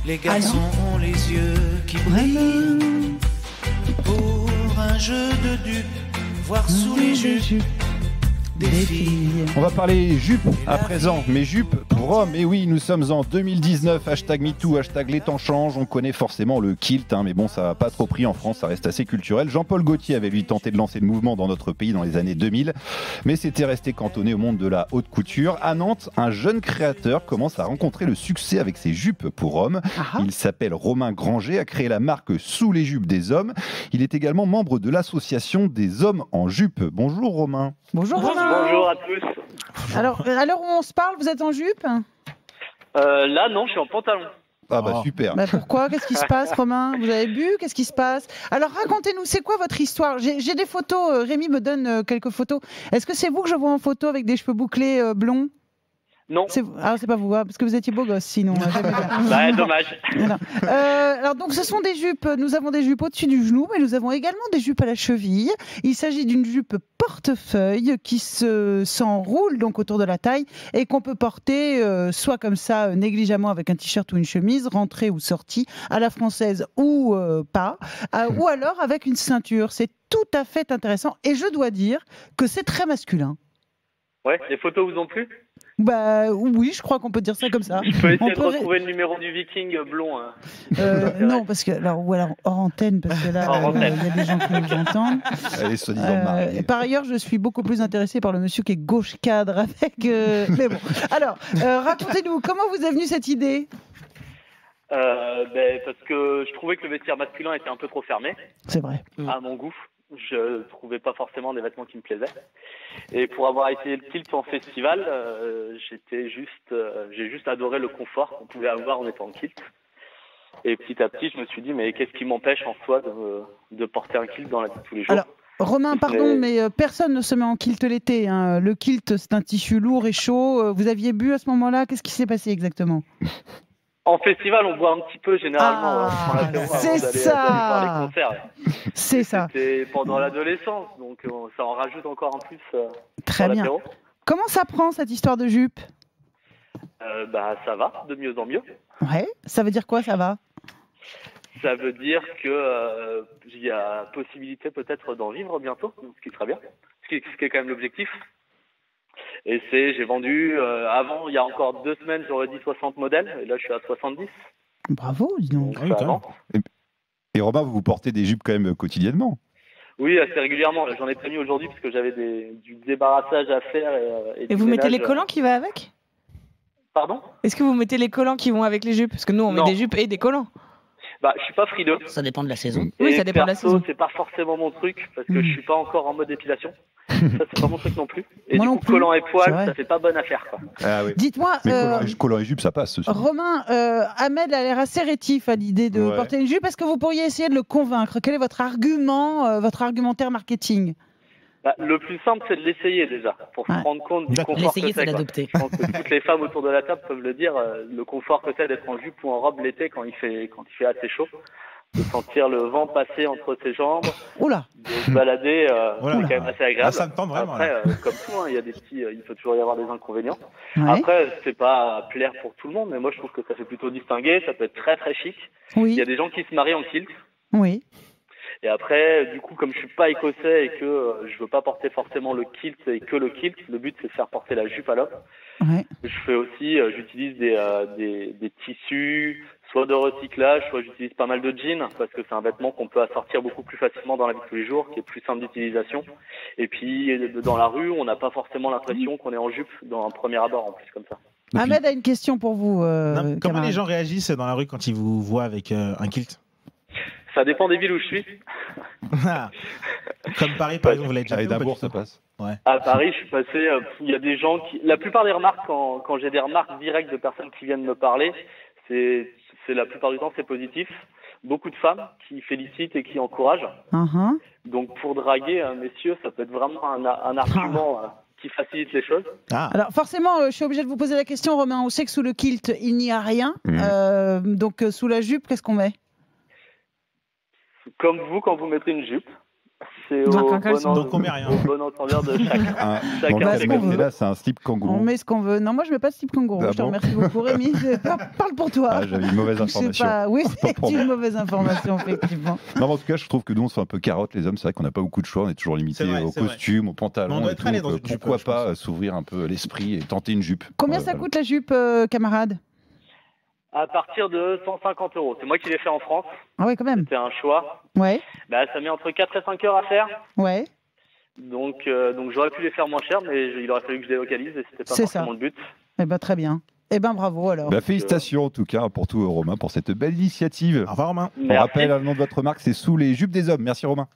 Les garçons ont les yeux qui brillent pour un jeu de dupes, voir sous les jupes des filles. On va parler jupes à présent, mais jupes pour hommes. Et oui, nous sommes en 2019, hashtag MeToo, hashtag les temps changent. On connaît forcément le kilt, mais bon, ça n'a pas trop pris en France, ça reste assez culturel. Jean-Paul Gaultier avait lui tenté de lancer le mouvement dans notre pays dans les années 2000, mais c'était resté cantonné au monde de la haute couture. À Nantes, un jeune créateur commence à rencontrer le succès avec ses jupes pour hommes. Il s'appelle Romain Granger, a créé la marque Sous les jupes des hommes. Il est également membre de l'association des hommes en jupe. Bonjour Romain. Bonjour Romain. Bonjour à tous. Alors, à l'heure où on se parle, vous êtes en jupe ? Là, non, je suis en pantalon. Ah bah super. Bah pourquoi ? Qu'est-ce qui se passe, Romain ? Vous avez bu ? Qu'est-ce qui se passe ? Alors racontez-nous, c'est quoi votre histoire ? J'ai des photos, Rémi me donne quelques photos. Est-ce que c'est vous que je vois en photo avec des cheveux bouclés blonds ? Non. Alors c'est pas vous, parce que vous étiez beau gosse sinon. Bah, dommage. Alors donc ce sont des jupes, nous avons des jupes au-dessus du genou, mais nous avons également des jupes à la cheville. Il s'agit d'une jupe portefeuille qui s'enroule donc autour de la taille et qu'on peut porter soit comme ça négligemment avec un t-shirt ou une chemise, rentrée ou sortie, à la française ou pas, ou alors avec une ceinture. C'est tout à fait intéressant et je dois dire que c'est très masculin. Ouais, les photos vous ont plu ? Bah oui, je crois qu'on peut dire ça comme ça. Je peux essayer de retrouver le numéro du Viking blond. Non, parce que ou alors hors antenne, parce que là, il y a des gens qui nous entendent. Elle est soi-disant mariée. Par ailleurs, je suis beaucoup plus intéressée par le monsieur qui est gauche cadre avec. Mais bon, alors racontez-nous comment vous est venue cette idée. Parce que je trouvais que le vestiaire masculin était un peu trop fermé. C'est vrai. À mon goût. Je trouvais pas forcément des vêtements qui me plaisaient. Et pour avoir essayé le kilt en festival, j'ai juste adoré le confort qu'on pouvait avoir en étant en kilt. Et petit à petit, je me suis dit, mais qu'est-ce qui m'empêche en soi de porter un kilt dans la vie de tous les jours ? Alors, Romain, pardon, mais personne ne se met en kilt l'été. Hein. Le kilt, c'est un tissu lourd et chaud. Vous aviez bu à ce moment-là ? Qu'est-ce qui s'est passé exactement ? En festival, on boit un petit peu généralement. C'est ça. Les concerts. C'est ça. C'était pendant l'adolescence, donc ça en rajoute encore en plus. Très bien. Comment ça prend cette histoire de jupe ? Ça va, de mieux en mieux. Ouais. Ça veut dire quoi, ça va ? Ça veut dire que il y a possibilité peut-être d'en vivre bientôt, ce qui serait bien, ce qui est quand même l'objectif. Et j'ai vendu, avant, il y a encore 2 semaines, j'aurais dit 60 modèles, et là je suis à 70. Bravo, dis donc. Et Romain, vous portez des jupes quand même quotidiennement ? Oui, assez régulièrement. J'en ai pas mis aujourd'hui parce que j'avais du débarrassage à faire. Et vous mettez les collants qui vont avec ? Pardon ? Est-ce que vous mettez les collants qui vont avec les jupes ? Parce que nous, on met des jupes et des collants. Je suis pas frileux. Ça dépend de la saison. Oui, ça dépend de la saison. C'est pas forcément mon truc parce que je suis pas encore en mode épilation. Ça, c'est pas mon truc non plus. Et Moi du non coup, plus. collant et poil, ça fait pas bonne affaire, quoi. Ah oui. Dites-moi, Collant et jupe, ça passe. Romain, Ahmed a l'air assez rétif à l'idée de porter une jupe. Est-ce que vous pourriez essayer de le convaincre ? Quel est votre argument, votre argumentaire marketing ? Le plus simple, c'est de l'essayer déjà, pour se rendre compte du confort que L'essayer, c'est. c'est l'adopter. Je pense que toutes les femmes autour de la table peuvent le dire, le confort que c'est d'être en jupe ou en robe l'été quand il fait assez chaud. De sentir le vent passer entre ses jambes, de se balader, c'est quand même assez agréable. Ça me tente vraiment. Après, comme tout, il y a il peut toujours y avoir des inconvénients. Ouais. Après, c'est pas plaire pour tout le monde, mais moi je trouve que ça fait plutôt distinguer, ça peut être très très chic. Oui. Il y a des gens qui se marient en kilt. Oui. Et après, du coup, comme je suis pas écossais et que je veux pas porter forcément le kilt et que le kilt, le but c'est de faire porter la jupe à l'homme. Ouais. Je fais aussi, j'utilise des tissus, soit de recyclage, soit j'utilise pas mal de jeans parce que c'est un vêtement qu'on peut assortir beaucoup plus facilement dans la vie de tous les jours, qui est plus simple d'utilisation. Et puis dans la rue, on n'a pas forcément l'impression qu'on est en jupe dans un premier abord en plus comme ça. Ahmed a une question pour vous. Comment les gens réagissent dans la rue quand ils vous voient avec un kilt ? Ça dépend des villes où je suis. Comme Paris, par exemple, vous l'avez déjà fait. D'abord, ça passe. Ouais. À Paris, je suis passé. Il y a des gens qui. La plupart des remarques, quand j'ai des remarques directes de personnes qui viennent me parler, c'est la plupart du temps c'est positif. Beaucoup de femmes qui félicitent et qui encouragent. Donc pour draguer, messieurs, ça peut être vraiment un argument qui facilite les choses. Alors forcément, je suis obligée de vous poser la question, Romain. On sait que sous le kilt, il n'y a rien. Donc sous la jupe, qu'est-ce qu'on met ? Comme vous, quand vous mettez une jupe, C'est Donc, au un caleçon. Donc on met rien. bon entendeur de chacun. Dans le Chacun cas ses de qu'on veut. là, c'est un slip On kangourou. met ce qu'on veut. Non, moi je mets pas de slip kangourou. Ah Je te bon remercie beaucoup, Rémi. Parle pour toi. Ah, j'avais une mauvaise Je sais information. pas. Oui, Autant c'est pour moi. une mauvaise information, effectivement. Non, mais en tout cas, je trouve que nous, on se fait un peu carotte, les hommes. C'est vrai qu'on n'a pas beaucoup de choix. On est toujours limité C'est vrai, au c'est vrai. costume, au pantalon. Mais on doit et être tout. allé dans Donc, une jupe, pourquoi je pas s'ouvrir un peu l'esprit et tenter une jupe. Combien ça coûte la jupe, camarade? À partir de 150 €. C'est moi qui l'ai fait en France. Ah ouais, quand même. C'était un choix. Ouais, Bah, ça met entre 4 et 5 heures à faire. ouais. Donc j'aurais pu les faire moins cher, mais il aurait fallu que je délocalise et c'était pas C'est forcément ça. le but. Eh ben très bien. Eh ben bravo alors. Bah, félicitations en tout cas pour tout, Romain, pour cette belle initiative. Au revoir, Romain. On Merci. rappelle le nom de votre marque, c'est Sous les jupes des hommes. Merci Romain.